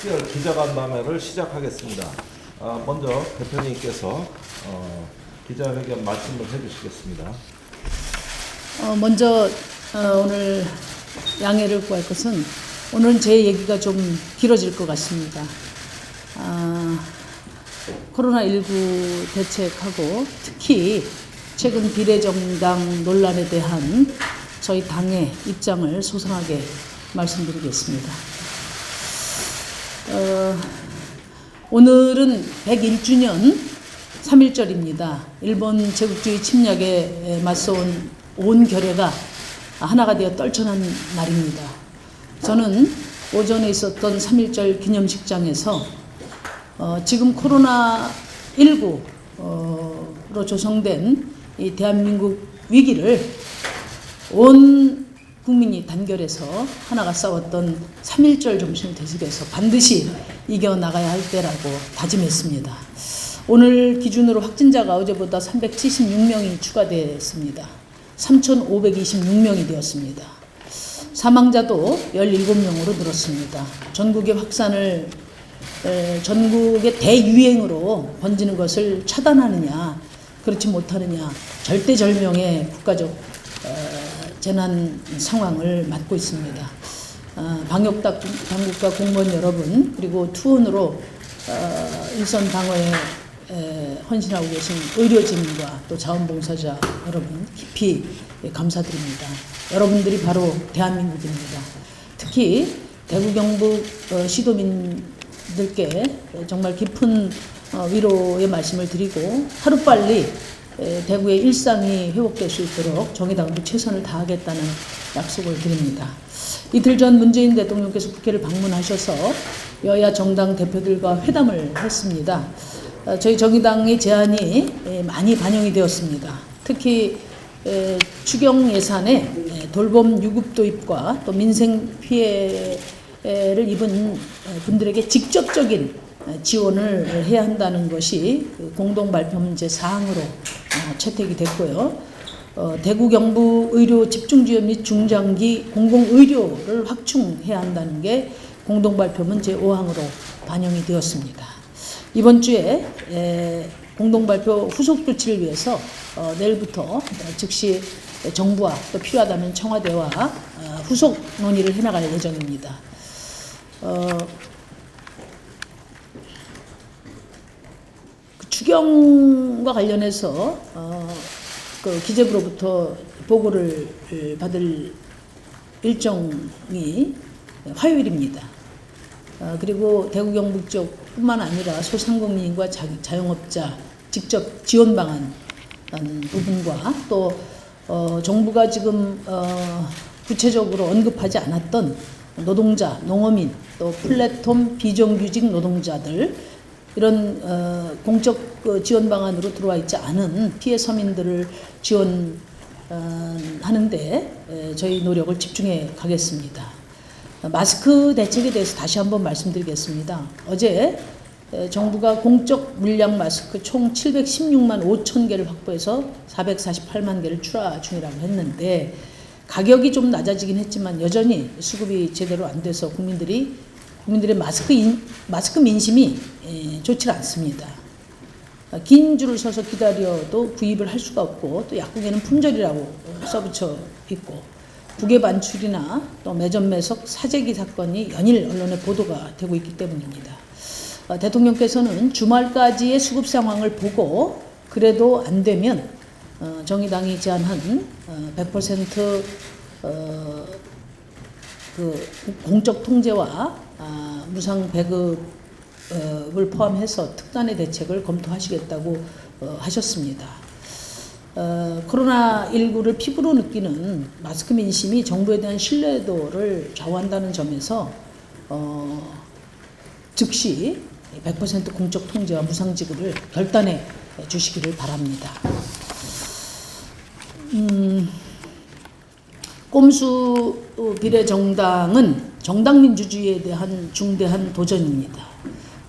특별 기자간담회를 시작하겠습니다. 먼저 대표님께서 기자회견 말씀을 해주시겠습니다. 먼저 오늘 양해를 구할 것은 오늘은 제 얘기가 좀 길어질 것 같습니다. 코로나19 대책하고 특히 최근 비례정당 논란에 대한 저희 당의 입장을 소상하게 말씀드리겠습니다. 오늘은 101주년 3.1절입니다. 일본 제국주의 침략에 맞서온 온 결의가 하나가 되어 떨쳐난 날입니다. 저는 오전에 있었던 3.1절 기념식장에서 지금 코로나19로 조성된 이 대한민국 위기를 온 국민이 단결해서 하나가 싸웠던 3.1절 정신을 되새겨서 반드시 이겨나가야 할 때라고 다짐했습니다. 오늘 기준으로 확진자가 어제보다 376명이 추가됐습니다. 3,526명이 되었습니다. 사망자도 17명으로 늘었습니다. 전국의 확산을 전국의 대유행으로 번지는 것을 차단하느냐 그렇지 못하느냐 절대절명의 국가적 재난 상황을 맞고 있습니다. 방역당국과 공무원 여러분 그리고 투혼으로 일선 방어에 헌신하고 계신 의료진과 또 자원봉사자 여러분 깊이 감사드립니다. 여러분들이 바로 대한민국입니다. 특히 대구 경북 시도민들께 정말 깊은 위로의 말씀을 드리고 하루빨리 대구의 일상이 회복될 수 있도록 정의당도 최선을 다하겠다는 약속을 드립니다. 이틀 전 문재인 대통령께서 국회를 방문하셔서 여야 정당 대표들과 회담을 했습니다. 저희 정의당의 제안이 많이 반영이 되었습니다. 특히 추경 예산에 돌봄 유급 도입과 또 민생 피해를 입은 분들에게 직접적인 지원을 해야 한다는 것이 공동 발표문 제4항으로 채택이 됐고요. 대구 경북 의료 집중지원 및 중장기 공공의료를 확충해야 한다는 게 공동 발표문 제5항으로 반영이 되었습니다. 이번 주에 공동 발표 후속 조치를 위해서 내일부터 즉시 정부와 또 필요하다면 청와대와 후속 논의를 해나갈 예정입니다. 추경과 관련해서 그 기재부로부터 보고를 받을 일정이 화요일입니다. 그리고 대구 경북 쪽뿐만 아니라 소상공인과 자영업자 직접 지원 방안 부분과 또 정부가 지금 구체적으로 언급하지 않았던 노동자, 농어민, 또 플랫폼 비정규직 노동자들 이런 공적 지원 방안으로 들어와 있지 않은 피해 서민들을 지원하는데 저희 노력을 집중해 가겠습니다. 마스크 대책에 대해서 다시 한번 말씀드리겠습니다. 어제 정부가 공적 물량 마스크 총 716만 5천 개를 확보해서 448만 개를 출하 중이라고 했는데 가격이 좀 낮아지긴 했지만 여전히 수급이 제대로 안 돼서 국민들의 마스크 민심이 좋지 않습니다. 긴 줄을 서서 기다려도 구입을 할 수가 없고 또 약국에는 품절이라고 써붙여 있고 국외 반출이나 또 매점 매석 사재기 사건이 연일 언론에 보도가 되고 있기 때문입니다. 대통령께서는 주말까지의 수급 상황을 보고 그래도 안 되면 정의당이 제안한 100% 그 공적 통제와 무상 배급을 포함해서 특단의 대책을 검토하시겠다고 하셨습니다. 코로나19를 피부로 느끼는 마스크 민심이 정부에 대한 신뢰도를 좌우한다는 점에서 즉시 100% 공적 통제와 무상 지급을 결단해 주시기를 바랍니다. 꼼수 비례정당은 정당 민주주의에 대한 중대한 도전입니다.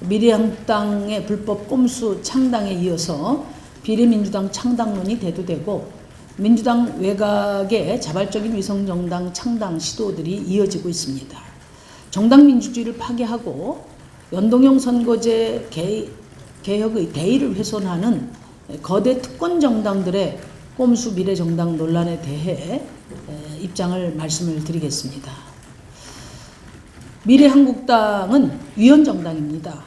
미래한국당의 불법 꼼수 창당에 이어서 비례민주당 창당론이 대두되고 민주당 외곽의 자발적인 위성정당 창당 시도들이 이어지고 있습니다. 정당 민주주의를 파괴하고 연동형 선거제 개혁의 대의를 훼손하는 거대 특권 정당들의 꼼수 미래정당 논란에 대해 입장을 말씀을 드리겠습니다. 미래한국당은 위헌정당입니다.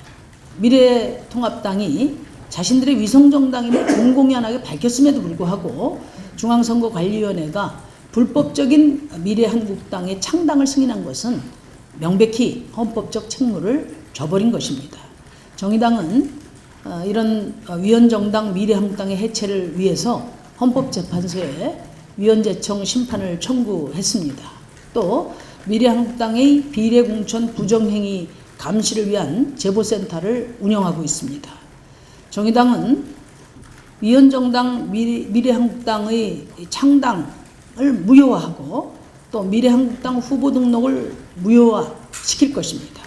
미래통합당이 자신들의 위성정당임을 공공연하게 밝혔음에도 불구하고 중앙선거관리위원회가 불법적인 미래한국당의 창당을 승인한 것은 명백히 헌법적 책무를 저버린 것입니다. 정의당은 이런 위헌정당 미래한국당의 해체를 위해서 헌법재판소에 위헌재청 심판을 청구했습니다. 또 미래한국당의 비례공천 부정행위 감시를 위한 제보센터를 운영하고 있습니다. 정의당은 위헌정당 미래한국당의 창당을 무효화하고 또 미래한국당 후보 등록을 무효화시킬 것입니다.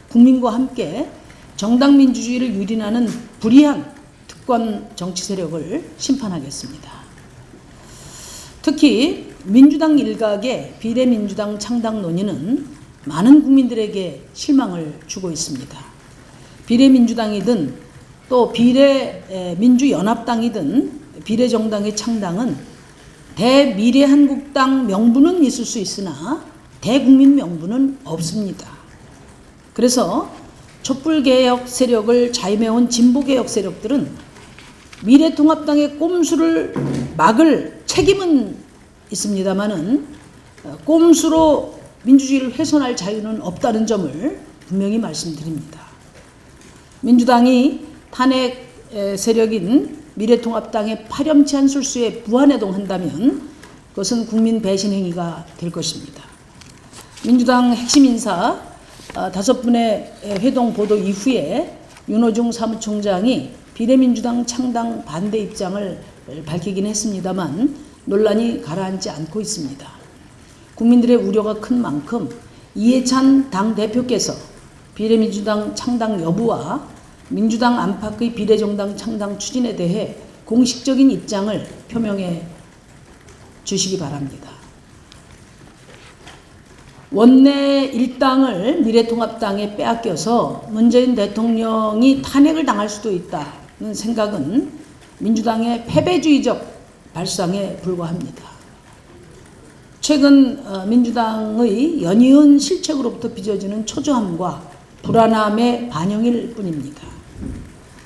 국민과 함께 정당 민주주의를 유린하는 불이한 특권 정치 세력을 심판하겠습니다. 특히 민주당 일각의 비례민주당 창당 논의는 많은 국민들에게 실망을 주고 있습니다. 비례민주당이든 또 비례민주연합당이든 비례정당의 창당은 대미래한국당 명분은 있을 수 있으나 대국민 명분은 없습니다. 그래서 촛불개혁 세력을 자임해온 진보개혁 세력들은 미래통합당의 꼼수를 막을 책임은 있습니다마는 꼼수로 민주주의를 훼손할 자유는 없다는 점을 분명히 말씀드립니다. 민주당이 탄핵 세력인 미래통합당의 파렴치한 술수에 부안해동한다면 그것은 국민 배신 행위가 될 것입니다. 민주당 핵심 인사 5분의 회동 보도 이후에 윤호중 사무총장이 비례민주당 창당 반대 입장을 밝히긴 했습니다만 논란이 가라앉지 않고 있습니다. 국민들의 우려가 큰 만큼 이해찬 당대표께서 비례민주당 창당 여부와 민주당 안팎의 비례정당 창당 추진에 대해 공식적인 입장을 표명해 주시기 바랍니다. 원내 일당을 미래통합당에 빼앗겨서 문재인 대통령이 탄핵을 당할 수도 있다는 생각은 민주당의 패배주의적 발상에 불과합니다. 최근 민주당의 연이은 실책으로부터 빚어지는 초조함과 불안함의 반영일 뿐입니다.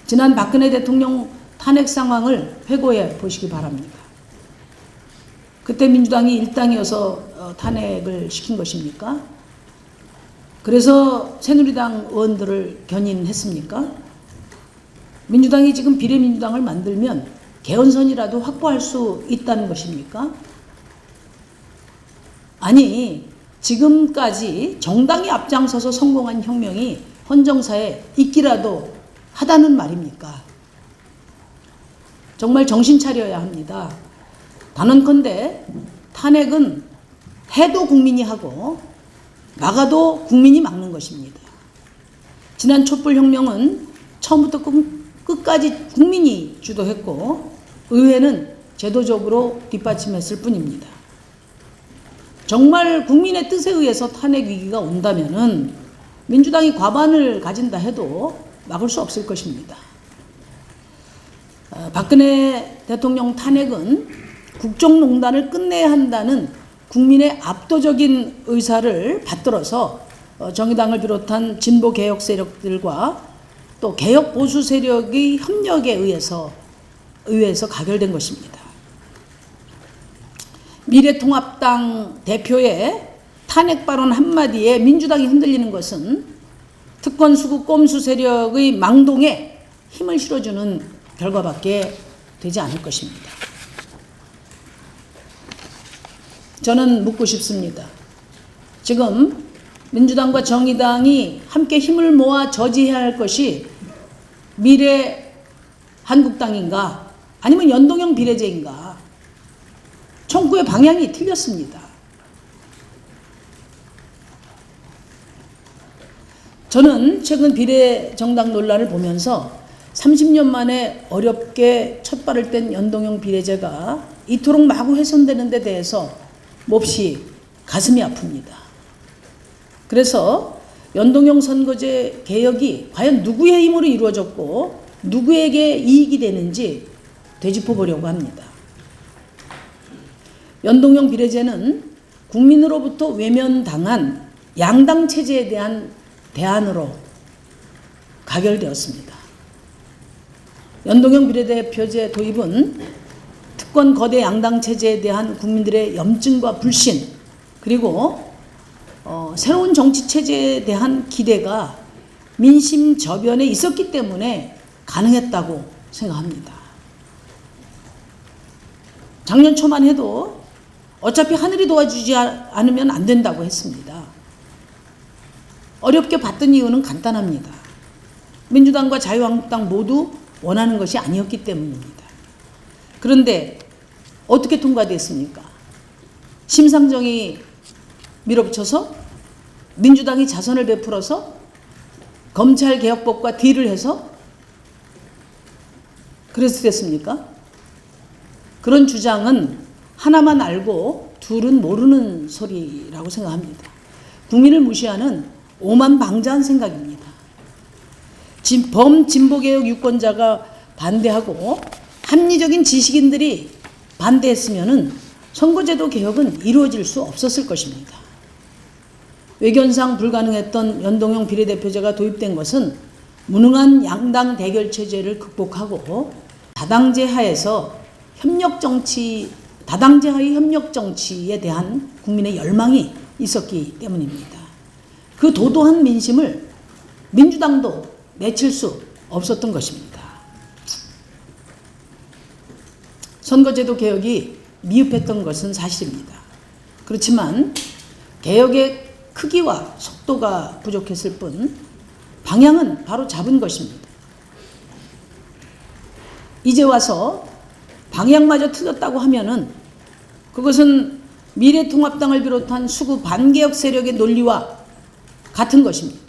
지난 박근혜 대통령 탄핵 상황을 회고해 보시기 바랍니다. 그때 민주당이 일당이어서 탄핵을 시킨 것입니까? 그래서 새누리당 의원들을 견인했습니까? 민주당이 지금 비례민주당을 만들면 개헌선이라도 확보할 수 있다는 것입니까? 아니, 지금까지 정당이 앞장서서 성공한 혁명이 헌정사에 있기라도 하다는 말입니까? 정말 정신 차려야 합니다. 단언컨대 탄핵은 해도 국민이 하고 막아도 국민이 막는 것입니다. 지난 촛불혁명은 처음부터 끝까지 국민이 주도했고 의회는 제도적으로 뒷받침했을 뿐입니다. 정말 국민의 뜻에 의해서 탄핵 위기가 온다면은 민주당이 과반을 가진다 해도 막을 수 없을 것입니다. 박근혜 대통령 탄핵은 국정농단을 끝내야 한다는 국민의 압도적인 의사를 받들어서 정의당을 비롯한 진보개혁 세력들과 또 개혁 보수 세력의 협력에 의해서 가결된 것입니다. 미래통합당 대표의 탄핵 발언 한마디에 민주당이 흔들리는 것은 특권 수구 꼼수 세력의 망동에 힘을 실어주는 결과밖에 되지 않을 것입니다. 저는 묻고 싶습니다. 지금 민주당과 정의당이 함께 힘을 모아 저지해야 할 것이 미래한국당인가 아니면 연동형 비례제인가? 청구의 방향이 틀렸습니다. 저는 최근 비례정당 논란을 보면서 30년 만에 어렵게 첫 발을 뗀 연동형 비례제가 이토록 마구 훼손되는 데 대해서 몹시 가슴이 아픕니다. 그래서 연동형 선거제 개혁이 과연 누구의 힘으로 이루어졌고 누구에게 이익이 되는지 되짚어보려고 합니다. 연동형 비례제는 국민으로부터 외면당한 양당 체제에 대한 대안으로 가결되었습니다. 연동형 비례대표제 도입은 특권 거대 양당 체제에 대한 국민들의 염증과 불신, 그리고 새로운 정치 체제에 대한 기대가 민심 저변에 있었기 때문에 가능했다고 생각합니다. 작년 초만 해도 어차피 하늘이 도와주지 않으면 안 된다고 했습니다. 어렵게 봤던 이유는 간단합니다. 민주당과 자유한국당 모두 원하는 것이 아니었기 때문입니다. 그런데 어떻게 통과됐습니까? 심상정이 밀어붙여서, 민주당이 자선을 베풀어서, 검찰개혁법과 딜을 해서 그래서 됐습니까? 그런 주장은 하나만 알고 둘은 모르는 소리라고 생각합니다. 국민을 무시하는 오만방자한 생각입니다. 범진보개혁 유권자가 반대하고 합리적인 지식인들이 반대했으면 선거제도 개혁은 이루어질 수 없었을 것입니다. 외견상 불가능했던 연동형 비례대표제가 도입된 것은 무능한 양당 대결 체제를 극복하고 다당제하의 협력 정치에 대한 국민의 열망이 있었기 때문입니다. 그 도도한 민심을 민주당도 내칠 수 없었던 것입니다. 선거제도 개혁이 미흡했던 것은 사실입니다. 그렇지만 개혁의 크기와 속도가 부족했을 뿐 방향은 바로 잡은 것입니다. 이제 와서 방향마저 틀렸다고 하면은 그것은 미래통합당을 비롯한 수구 반개혁 세력의 논리와 같은 것입니다.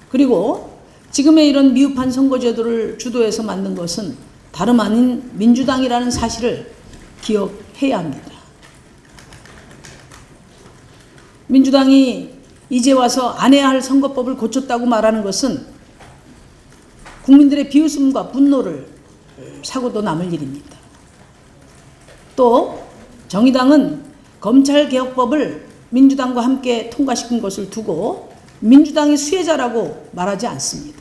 그리고 지금의 이런 미흡한 선거제도를 주도해서 만든 것은 다름 아닌 민주당이라는 사실을 기억해야 합니다. 민주당이 이제 와서 안 해야 할 선거법을 고쳤다고 말하는 것은 국민들의 비웃음과 분노를 사고도 남을 일입니다. 또 정의당은 검찰개혁법을 민주당과 함께 통과시킨 것을 두고 민주당이 수혜자라고 말하지 않습니다.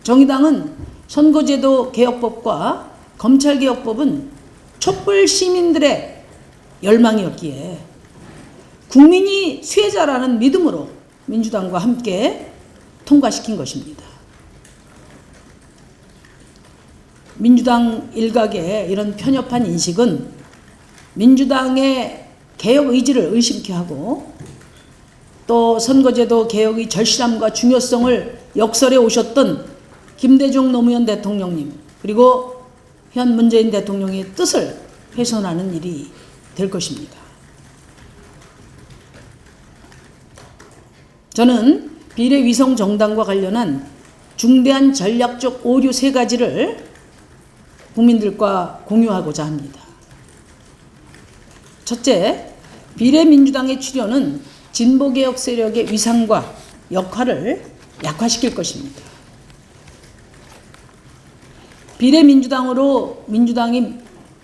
정의당은 선거제도 개혁법과 검찰개혁법은 촛불 시민들의 열망이었기에 국민이 수혜자라는 믿음으로 민주당과 함께 통과시킨 것입니다. 민주당 일각의 이런 편협한 인식은 민주당의 개혁 의지를 의심케 하고 또 선거제도 개혁의 절실함과 중요성을 역설해 오셨던 김대중 노무현 대통령님 그리고 현 문재인 대통령의 뜻을 훼손하는 일이 될 것입니다. 저는 비례위성 정당과 관련한 중대한 전략적 오류 3가지를 국민들과 공유하고자 합니다. 첫째, 비례민주당의 출현은 진보개혁 세력의 위상과 역할을 약화시킬 것입니다. 비례민주당으로 민주당이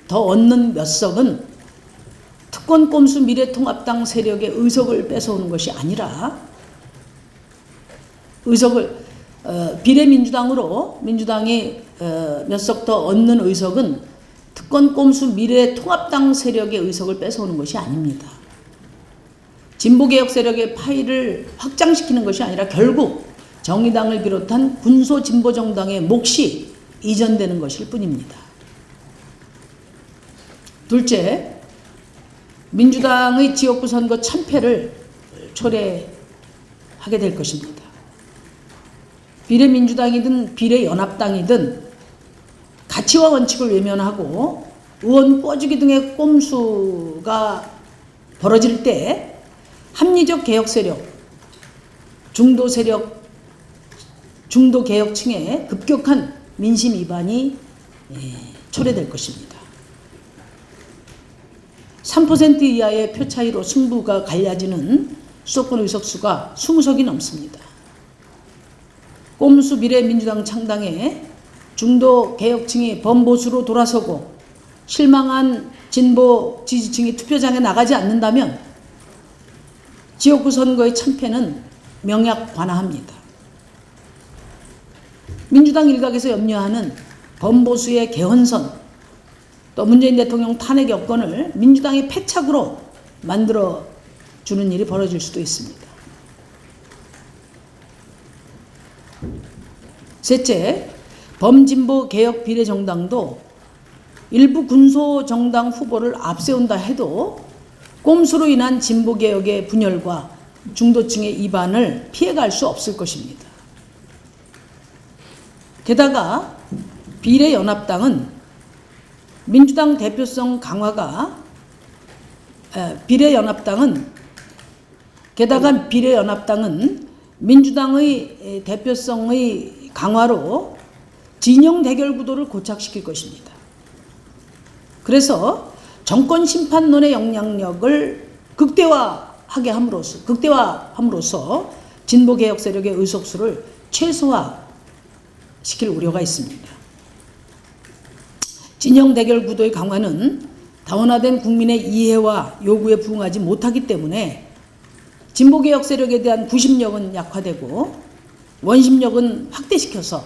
더 얻는 몇 석은 특권 꼼수 미래통합당 세력의 의석을 뺏어오는 것이 아니라 비례민주당으로 민주당이 몇 석 더 얻는 의석은 특권 꼼수 미래통합당 세력의 의석을 뺏어오는 것이 아닙니다. 진보개혁 세력의 파일을 확장시키는 것이 아니라 결국 정의당을 비롯한 군소진보정당의 몫이 이전되는 것일 뿐입니다. 둘째, 민주당의 지역구 선거 참패를 초래하게 될 것입니다. 비례민주당이든 비례연합당이든 가치와 원칙을 외면하고 의원 꿔주기 등의 꼼수가 벌어질 때 합리적 개혁 세력, 중도 세력, 중도 개혁층의 급격한 민심 위반이 초래될 것입니다. 3% 이하의 표 차이로 승부가 갈라지는 수도권 의석수가 20석이 넘습니다. 꼼수 미래민주당 창당에 중도 개혁층이 범보수로 돌아서고 실망한 진보 지지층이 투표장에 나가지 않는다면 지역구 선거의 참패는 명약관화합니다. 민주당 일각에서 염려하는 범보수의 개헌선, 또 문재인 대통령 탄핵 여건을 민주당의 패착으로 만들어주는 일이 벌어질 수도 있습니다. 셋째, 범진보 개혁 비례정당도 일부 군소정당 후보를 앞세운다 해도 꼼수로 인한 진보개혁의 분열과 중도층의 이반을 피해갈 수 없을 것입니다. 게다가 비례연합당은 민주당 대표성 강화가 비례연합당은 민주당의 대표성의 강화로 진영 대결 구도를 고착시킬 것입니다. 그래서 정권 심판론의 영향력을 극대화하게 함으로써 진보 개혁 세력의 의석수를 최소화시킬 우려가 있습니다. 진영 대결 구도의 강화는 다원화된 국민의 이해와 요구에 부응하지 못하기 때문에 진보 개혁 세력에 대한 구심력은 약화되고 원심력은 확대시켜서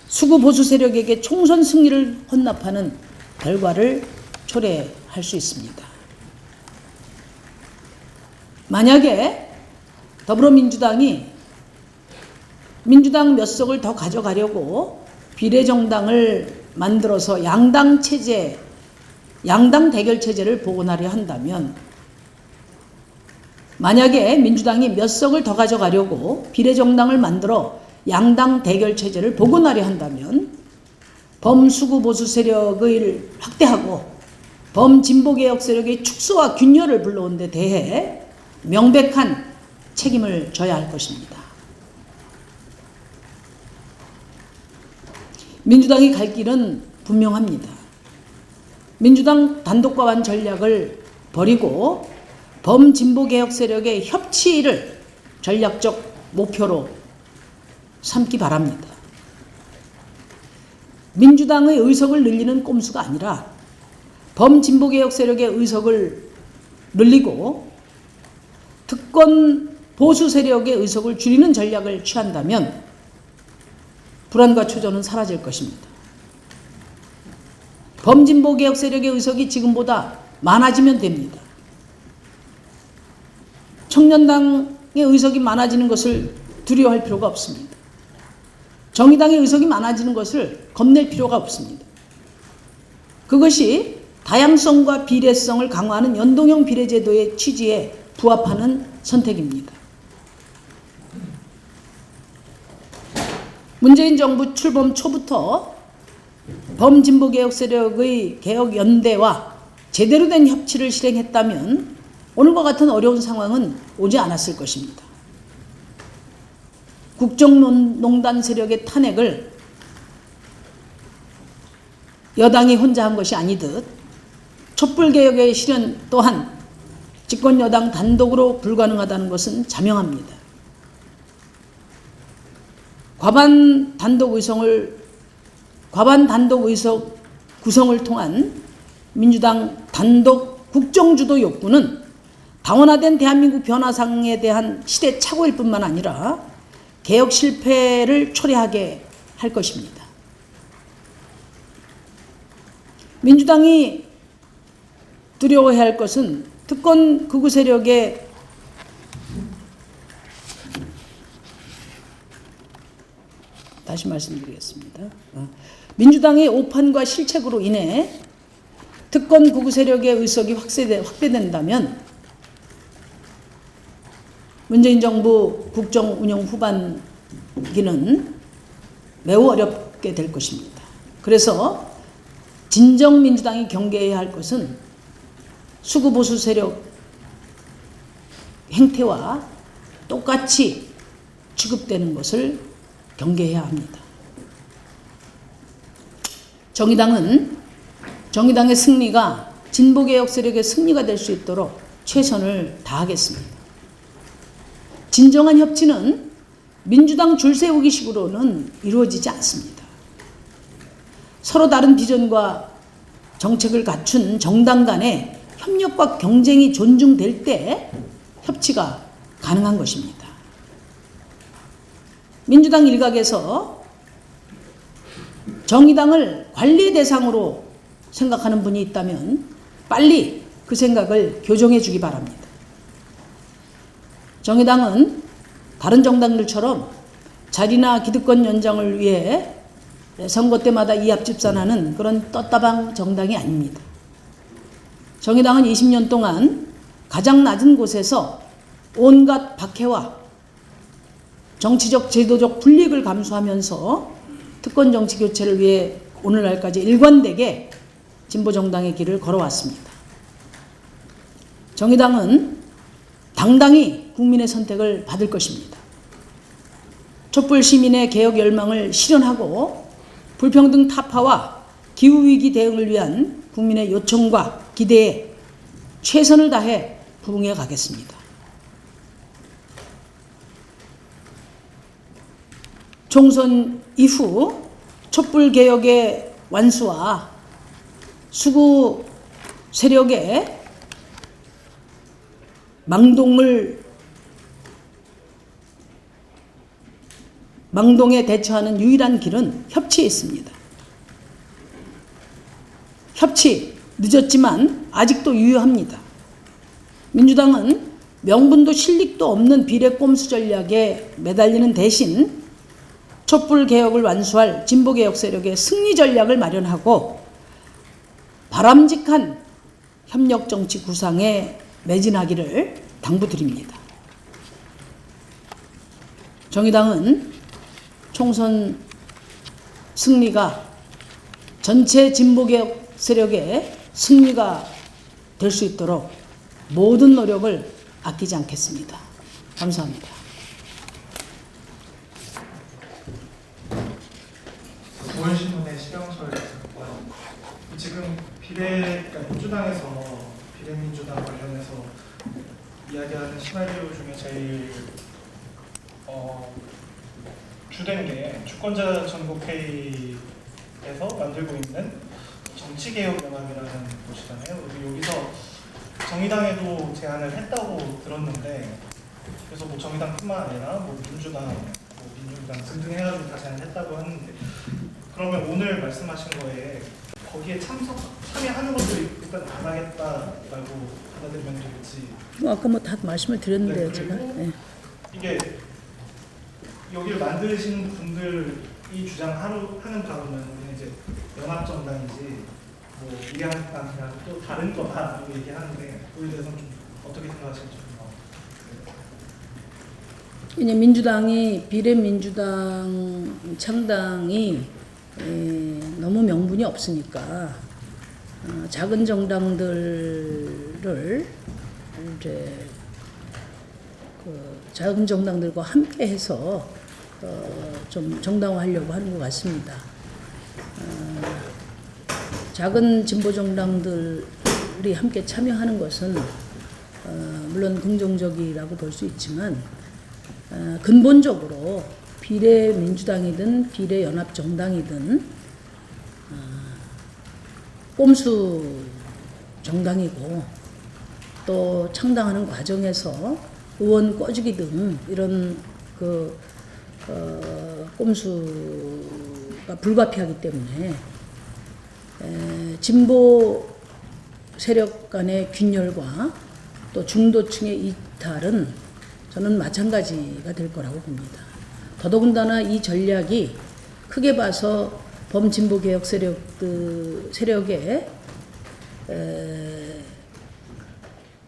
수구 보수 세력에게 총선 승리를 헌납하는 결과를 초래할 수 있습니다. 만약에 더불어민주당이 민주당 몇 석을 더 가져가려고 비례정당을 만들어서 양당 대결 체제를 복원하려 한다면, 만약에 민주당이 몇 석을 더 가져가려고 비례정당을 만들어 양당 대결 체제를 복원하려 한다면 범수구 보수 세력을 확대하고 범진보개혁 세력의 축소와 균열을 불러온 데 대해 명백한 책임을 져야 할 것입니다. 민주당이 갈 길은 분명합니다. 민주당 단독과반 전략을 버리고 범진보개혁 세력의 협치를 전략적 목표로 삼기 바랍니다. 민주당의 의석을 늘리는 꼼수가 아니라 범진보개혁 세력의 의석을 늘리고 특권 보수 세력의 의석을 줄이는 전략을 취한다면 불안과 초조는 사라질 것입니다. 범진보개혁 세력의 의석이 지금보다 많아지면 됩니다. 청년당의 의석이 많아지는 것을 두려워할 필요가 없습니다. 정의당의 의석이 많아지는 것을 겁낼 필요가 없습니다. 그것이 다양성과 비례성을 강화하는 연동형 비례제도의 취지에 부합하는 선택입니다. 문재인 정부 출범 초부터 범진보개혁 세력의 개혁연대와 제대로 된 협치를 실행했다면 오늘과 같은 어려운 상황은 오지 않았을 것입니다. 국정농단 세력의 탄핵을 여당이 혼자 한 것이 아니듯 촛불개혁의 실현 또한 집권여당 단독으로 불가능하다는 것은 자명합니다. 과반 단독 의석 구성을 통한 민주당 단독 국정주도 욕구는 다원화된 대한민국 변화상에 대한 시대 착오일 뿐만 아니라 개혁 실패를 초래하게 할 것입니다. 민주당이 두려워해야 할 것은 특권 극우 세력의 다시 말씀드리겠습니다. 민주당의 오판과 실책으로 인해 특권 극우 세력의 의석이 확대된다면 문재인 정부 국정 운영 후반기는 매우 어렵게 될 것입니다. 그래서 진정 민주당이 경계해야 할 것은 수구 보수 세력 행태와 똑같이 취급되는 것을 경계해야 합니다. 정의당의 승리가 진보개혁 세력의 승리가 될 수 있도록 최선을 다하겠습니다. 진정한 협치는 민주당 줄세우기식으로는 이루어지지 않습니다. 서로 다른 비전과 정책을 갖춘 정당 간의 협력과 경쟁이 존중될 때 협치가 가능한 것입니다. 민주당 일각에서 정의당을 관리 대상으로 생각하는 분이 있다면 빨리 그 생각을 교정해 주기 바랍니다. 정의당은 다른 정당들처럼 자리나 기득권 연장을 위해 선거 때마다 이합집산하는 그런 떴다방 정당이 아닙니다. 정의당은 20년 동안 가장 낮은 곳에서 온갖 박해와 정치적 제도적 불이익을 감수하면서 특권 정치 교체를 위해 오늘날까지 일관되게 진보정당의 길을 걸어왔습니다. 정의당은 당당히 국민의 선택을 받을 것입니다. 촛불 시민의 개혁 열망을 실현하고 불평등 타파와 기후위기 대응을 위한 국민의 요청과 기대에 최선을 다해 부응해 가겠습니다. 총선 이후 촛불 개혁의 완수와 수구 세력의 망동에 대처하는 유일한 길은 협치에 있습니다. 협치, 늦었지만 아직도 유효합니다. 민주당은 명분도 실릭도 없는 비례 꼼수 전략에 매달리는 대신 촛불 개혁을 완수할 진보개혁 세력의 승리 전략을 마련하고 바람직한 협력 정치 구상에 매진하기를 당부드립니다. 정의당은 총선 승리가 전체 진보개혁 세력의 승리가 될 수 있도록 모든 노력을 아끼지 않겠습니다. 감사합니다. 조선신문의 시경철 작가, 지금 그러니까 민주당에서 비례민주당 관련해서 이야기하는 시나리오 중에 제일 주된 게 주권자 전국회의에서 만들고 있는 정치개혁연합이라는 곳이잖아요. 여기서 정의당에도 제안을 했다고 들었는데, 그래서 뭐 정의당뿐만 아니라 뭐 민주당, 민주당 등등 해가지고 다 제안했다고 하는데, 그러면 오늘 말씀하신 거에 거기에 참여하는 것도 일단 안 하겠다라고 받아들이면 되겠지. 아까 뭐 다 말씀을 드렸는데요, 제가. 네. 이게 여기를 만드신 분들이 주장하는 바로는 이제 연합정당이지 뭐 미래한국당이나 또 다른 거다라고 얘기하는데, 그에 대해서는 좀 어떻게 생각하실지 좀. 이제 민주당이 비례민주당 창당이 너무 명분이 없으니까 작은 정당들을 이제 작은 정당들과 함께해서 좀 정당화하려고 하는 것 같습니다. 작은 진보 정당들이 함께 참여하는 것은 물론 긍정적이라고 볼 수 있지만 근본적으로 비례민주당이든 비례연합정당이든 꼼수 정당이고, 또 창당하는 과정에서 의원 꺼주기 등 이런 꼼수가 불가피하기 때문에 진보 세력 간의 균열과 또 중도층의 이탈은 저는 마찬가지가 될 거라고 봅니다. 더더군다나 이 전략이 크게 봐서 범진보개혁 세력에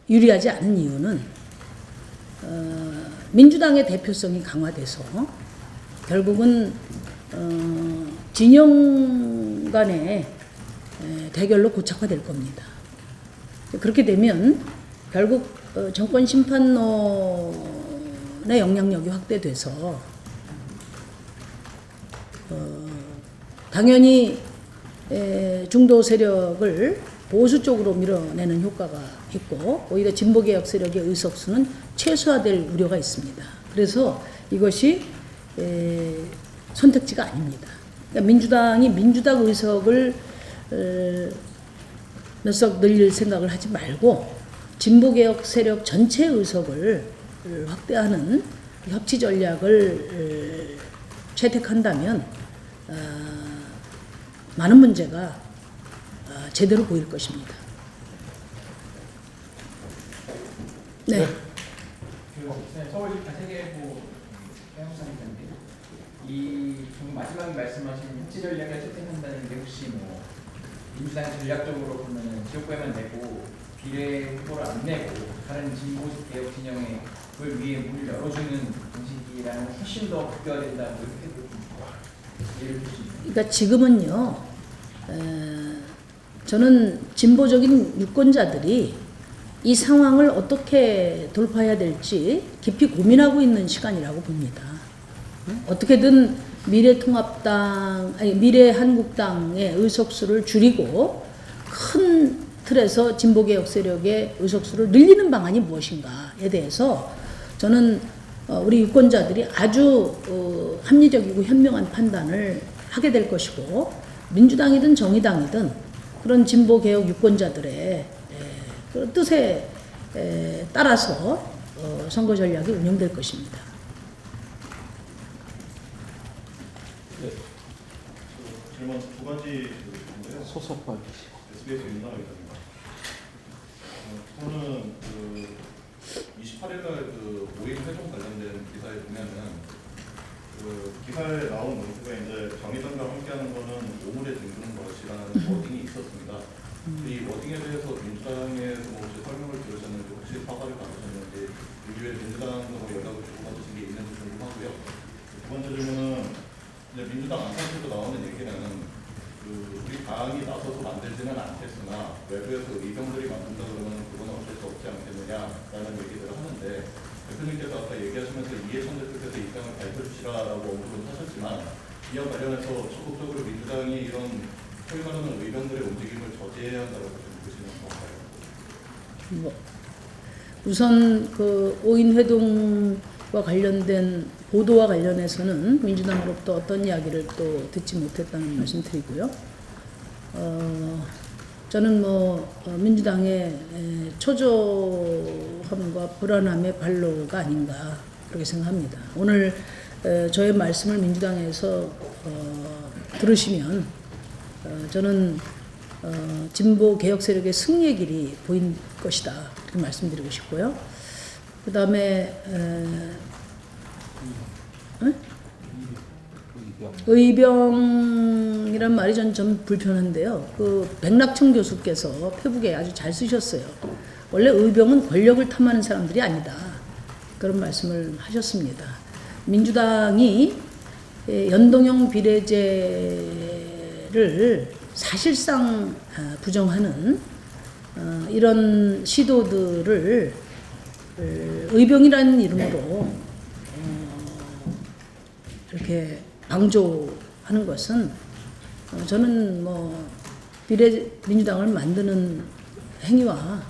유리하지 않은 이유는 민주당의 대표성이 강화돼서 결국은 진영 간의 대결로 고착화될 겁니다. 그렇게 되면 결국 정권 심판론의 영향력이 확대돼서 당연히 중도 세력을 보수 쪽으로 밀어내는 효과가 있고 오히려 진보개혁 세력의 의석수는 최소화될 우려가 있습니다. 그래서 이것이 선택지가 아닙니다. 그러니까 민주당이 민주당 의석을 몇 석 늘릴 생각을 하지 말고 진보개혁 세력 전체 의석을 확대하는 협치 전략을 채택한다면 많은 문제가 제대로 보일 것입니다. 네. 서울시 가세계부 해양상인데 이 마지막에 말씀하신 협치 전략을 채택한다는 게 혹시 뭐 민주당이 전략적으로 보면은 지역구에만 내고 비례 후보를 안 내고 다른 진보 개혁 진영의 그걸 위해 문을 열어주는 방식이라는 훨씬 더 극대화된다고 이렇게 예를 들 수 있습니다. 그러니까 지금은요, 저는 진보적인 유권자들이 이 상황을 어떻게 돌파해야 될지 깊이 고민하고 있는 시간이라고 봅니다. 어떻게든 미래한국당의 의석수를 줄이고 큰 틀에서 진보개혁 세력의 의석수를 늘리는 방안이 무엇인가에 대해서 저는 우리 유권자들이 아주 합리적이고 현명한 판단을 하게 될 것이고 민주당이든 정의당이든 그런 진보개혁 유권자들의 그런 뜻에 따라서 선거 전략이 운영될 것입니다. 질문 두 가지 드리는데요. 소속발 SBS 윤상입니다. 저는 28일날 5일 회동 관련된 기사에 보면은 기사에 나온 문구가 이제 정의당과 함께하는 거는 오물에 뒹구는 것이라는 워딩이 있었습니다. 이 워딩에 대해서 민주당에서 혹시 설명을 들으셨는지 혹시 사과를 받으셨는지 이후에 민주당과 연락을 주고받으신 게 있는지 궁금하고요. 두 번째 질문은 이제 민주당 안상에서 나오는 얘기는 우리 당이 나서서 만들지는 않겠으나 외부에서 의병들이 만든다 그러면 그건 어쩔 수 없지 않겠느냐라는 얘기들을 하는데 대표님께서 아까 얘기하시면서 이해찬 대표께서 입장을 밝혀 주시라라고 언급을 하셨지만 이와 관련해서 적극적으로 민주당이 이런 소위 말하는 의병들의 움직임을 저지해야 한다고 좀 보시는 건가요? 우선 그 5인 회동과 관련된 보도와 관련해서는 민주당으로부터 어떤 이야기를 또 듣지 못했다는 말씀 드리고요. 저는 민주당의 초조함과 불안함의 발로가 아닌가 그렇게 생각합니다. 오늘 저의 말씀을 민주당에서 들으시면 저는 진보 개혁 세력의 승리의 길이 보인 것이다 그렇게 말씀드리고 싶고요. 그 다음에 의병이란 말이 좀 불편한데요. 그 백낙청 교수께서 페북에 아주 잘 쓰셨어요. 원래 의병은 권력을 탐하는 사람들이 아니다. 그런 말씀을 하셨습니다. 민주당이 연동형 비례제를 사실상 부정하는 이런 시도들을 의병이라는 이름으로 이렇게 방조하는 것은 저는 민주당을 만드는 행위와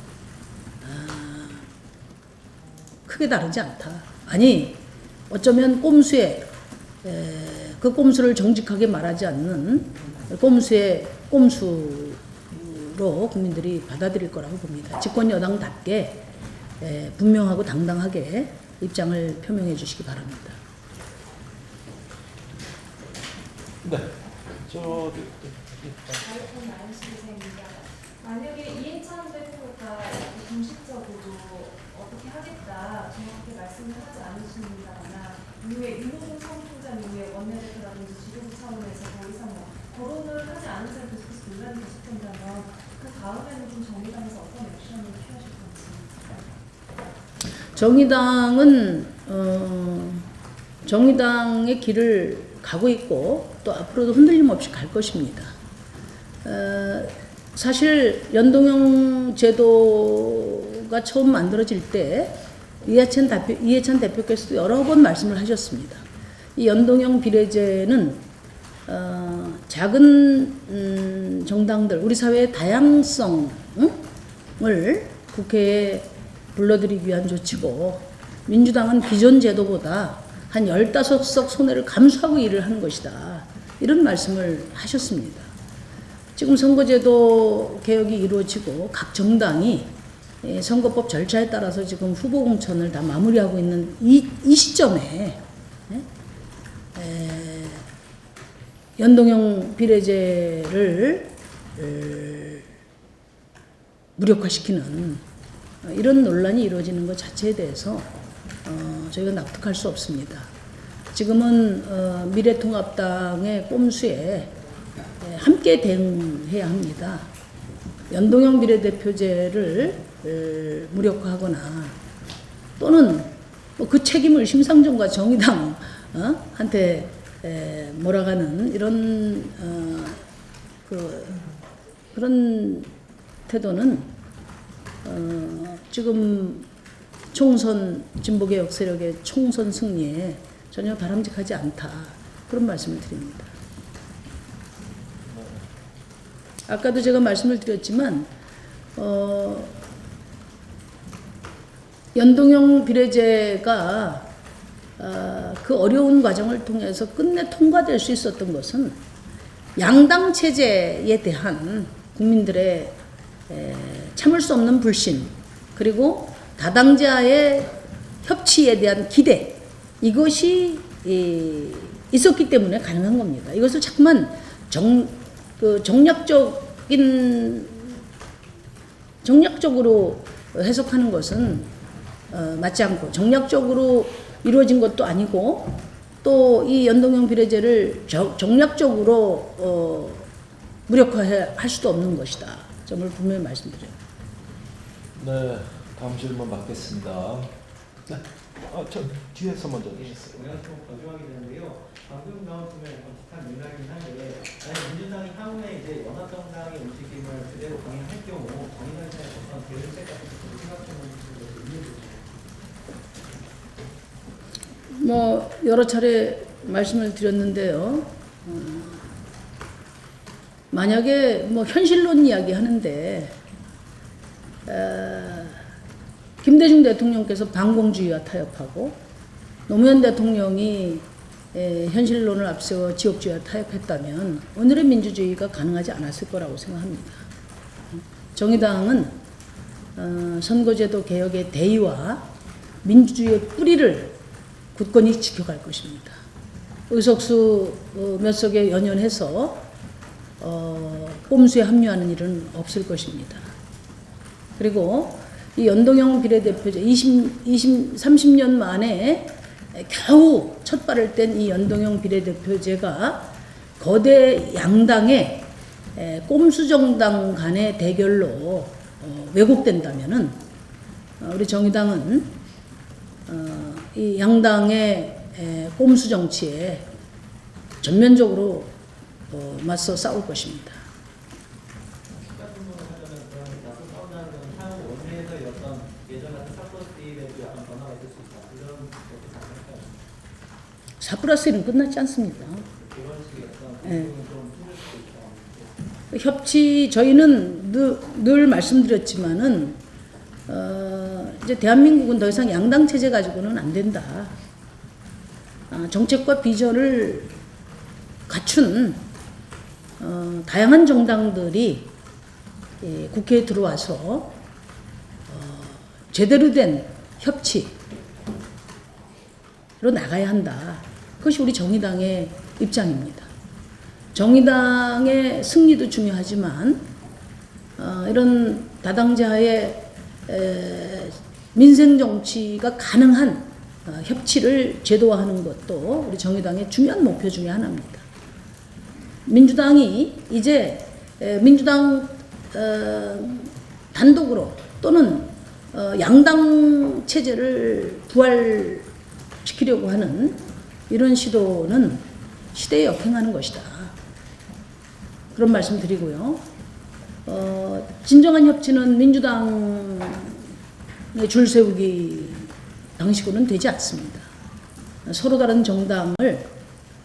크게 다르지 않다. 아니 어쩌면 꼼수에 그 꼼수를 정직하게 말하지 않는 꼼수로 국민들이 받아들일 거라고 봅니다. 집권 여당답게 분명하고 당당하게 입장을 표명해 주시기 바랍니다. 네. 만약에 이해찬 대표가 공식적으로 어떻게 하겠다 정확하게 말씀을 하지 않으신다거나 이후에 윤호중 사무총장 이후에 원내대표라든지 지도부 차원에서 더 이상 거론을 하지 않은 채로 계속해서 논란이 계속된다면 그 다음에는 좀 정의당에서 어떤 액션을 취하실 건지. 정의당의 길을 가고 있고 또 앞으로도 흔들림 없이 갈 것입니다. 사실 연동형 제도가 처음 만들어질 때 이해찬 대표께서도 여러 번 말씀을 하셨습니다. 이 연동형 비례제는 작은 정당들, 우리 사회의 다양성을 국회에 불러들이기 위한 조치고, 민주당은 기존 제도보다 한 15석 손해를 감수하고 일을 하는 것이다. 이런 말씀을 하셨습니다. 지금 선거제도 개혁이 이루어지고 각 정당이 선거법 절차에 따라서 지금 후보 공천을 다 마무리하고 있는 이 시점에 연동형 비례제를 무력화시키는 이런 논란이 이루어지는 것 자체에 대해서 저희가 납득할 수 없습니다. 지금은 미래통합당의 꼼수에 함께 대응해야 합니다. 연동형 비례대표제를 무력화하거나 또는 그 책임을 심상정과 정의당 한테 몰아가는 이런 그런 태도는 지금 총선 진보개혁 세력의 총선 승리에 전혀 바람직하지 않다. 그런 말씀을 드립니다. 아까도 제가 말씀을 드렸지만 연동형 비례제가 그 어려운 과정을 통해서 끝내 통과될 수 있었던 것은 양당 체제에 대한 국민들의 참을 수 없는 불신, 그리고 다당제와의 협치에 대한 기대, 이것이 있었기 때문에 가능한 겁니다. 이것을 자꾸만 정략적으로 해석하는 것은 맞지 않고, 정략적으로 이루어진 것도 아니고, 또 이 연동형 비례제를 정략적으로 무력화할 수도 없는 것이다. 점을 분명히 말씀드려요. 네, 다음 질문 받겠습니다. 네, 저 뒤에서 먼저 해주세요. 제가 좀 거주하게 되는데요. 방금 나온 부분에 비슷한 맥락이긴 한데, 만약 민주당이 향후에 이제 연합정당의 움직임을 그대로 강행할 경우 정의당의 어떤 대응책 같은 것을 생각하는 것을 의미해주세요. 뭐 여러 차례 말씀을 드렸는데요. 만약에 뭐 현실론 이야기 하는데 김대중 대통령께서 반공주의와 타협하고 노무현 대통령이 현실론을 앞세워 지역주의와 타협했다면 오늘의 민주주의가 가능하지 않았을 거라고 생각합니다. 정의당은 선거제도 개혁의 대의와 민주주의의 뿌리를 굳건히 지켜갈 것입니다. 의석수 몇 석에 연연해서 꼼수에 합류하는 일은 없을 것입니다. 그리고 이 연동형 비례대표제 30년 만에 겨우 첫 발을 뗀 이 연동형 비례대표제가 거대 양당의 꼼수 정당 간의 대결로 왜곡된다면은 우리 정의당은 이 양당의 꼼수 정치에 전면적으로 맞서 싸울 것입니다. 같은 부분을 하려면 그런 나서 싸운다는 건 향후 원내에서의 어떤 예전 같은 사건들에도 약간 변화가 있을 수 있다. 이런 것도 가능할까요? 4+1은 끝났지 않습니까? 그런 식의 어떤 네. 부분을 좀 풀릴 수도 있다. 협치, 저희는 늘 말씀드렸지만은 이제 대한민국은 더 이상 양당 체제 가지고는 안 된다. 정책과 비전을 갖춘 다양한 정당들이 국회에 들어와서 제대로 된 협치로 나가야 한다. 그것이 우리 정의당의 입장입니다. 정의당의 승리도 중요하지만 이런 다당제하에 민생 정치가 가능한 협치를 제도화하는 것도 우리 정의당의 중요한 목표 중에 하나입니다. 민주당이 이제 민주당 단독으로 또는 양당 체제를 부활시키려고 하는 이런 시도는 시대에 역행하는 것이다. 그런 말씀 드리고요. 진정한 협치는 민주당의 줄 세우기 방식으로는 되지 않습니다. 서로 다른 정당을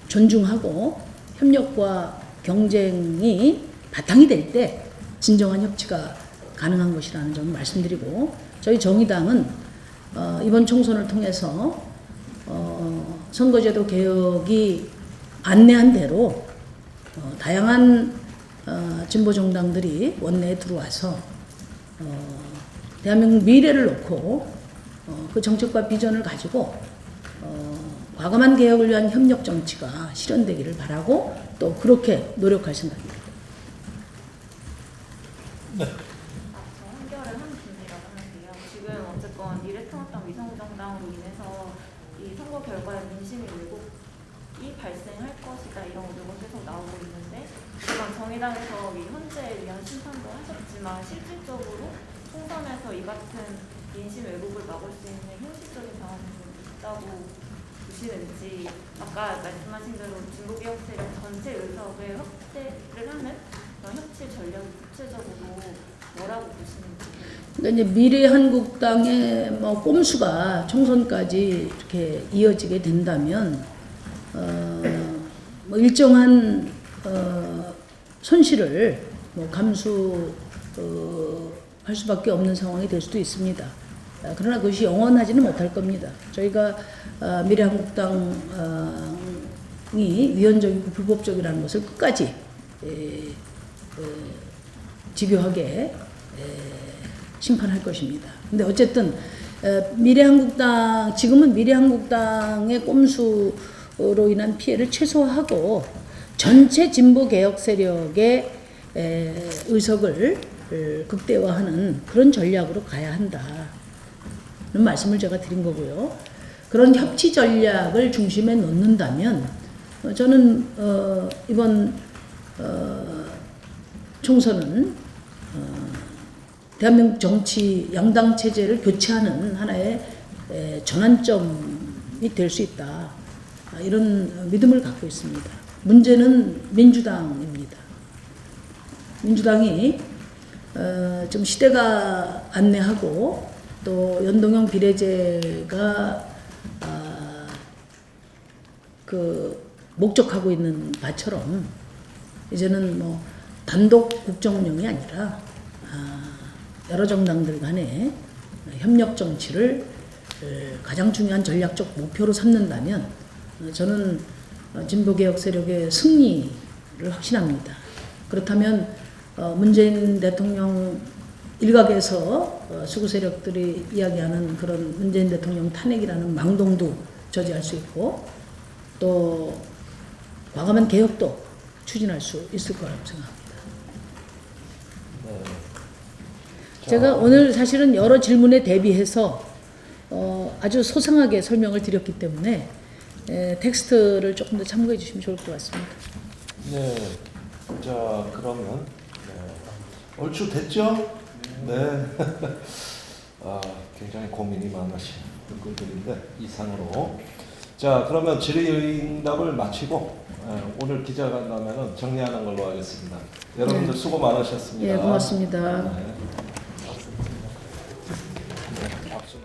존중하고 협력과 경쟁이 바탕이 될 때 진정한 협치가 가능한 것이라는 점을 말씀드리고, 저희 정의당은 이번 총선을 통해서 선거제도 개혁이 안내한 대로 다양한 진보 정당들이 원내에 들어와서 대한민국 미래를 놓고 그 정책과 비전을 가지고 과감한 개혁을 위한 협력 정치가 실현되기를 바라고 또 그렇게 노력할 생각입니다. 저 한결의 한 분이라고 하는데요. 지금 어쨌건 미래통합당 위성정당으로 인해서 이 선거 결과에 민심이 왜곡이 발생할 것이다 이런 우려가 계속 나오고 있는데, 이번 정의당에서 이 헌재에 의한 심판도 하셨지만 실질적으로 총선에서 이 같은 민심 왜곡을 막을 수 있는 현실적인 방안이 좀 있다고 보시는지, 아까 말씀하신 대로 진보개혁 세력 전체 의석을 확대를 하는 그런 협치 전략이 구체적으로 뭐라고 보시는지. 그러니까 이제 미래한국당의 뭐 꼼수가 총선까지 이렇게 이어지게 된다면 뭐 일정한 손실을 뭐 감수할 수밖에 없는 상황이 될 수도 있습니다. 그러나 그것이 영원하지는 못할 겁니다. 저희가 미래한국당이 위헌적이고 불법적이라는 것을 끝까지 집요하게 심판할 것입니다. 근데 어쨌든 지금은 미래한국당의 꼼수로 인한 피해를 최소화하고 전체 진보 개혁 세력의 의석을 극대화하는 그런 전략으로 가야 한다는 말씀을 제가 드린 거고요. 그런 협치 전략을 중심에 놓는다면 저는 이번 총선은 대한민국 정치 양당 체제를 교체하는 하나의 전환점이 될 수 있다, 이런 믿음을 갖고 있습니다. 문제는 민주당입니다. 민주당이 좀 시대가 안내하고 또 연동형 비례제가 목적하고 있는 바처럼 이제는 뭐 단독 국정운영이 아니라 여러 정당들 간의 협력 정치를 가장 중요한 전략적 목표로 삼는다면 저는 진보개혁 세력의 승리를 확신합니다. 그렇다면 문재인 대통령 일각에서 수구 세력들이 이야기하는 그런 문재인 대통령 탄핵이라는 망동도 저지할 수 있고 또 과감한 개혁도 추진할 수 있을 거라고 생각합니다. 제가 오늘 사실은 여러 질문에 대비해서 아주 소상하게 설명을 드렸기 때문에 텍스트를 조금 더 참고해 주시면 좋을 것 같습니다. 네. 자, 그러면 얼추 됐죠? 네. 굉장히 고민이 많으신 분들인데 이상으로. 자, 그러면 질의응답을 마치고 오늘 기자간담회는 정리하는 걸로 하겠습니다. 여러분들 수고 많으셨습니다. 예, 고맙습니다. 네. 박수.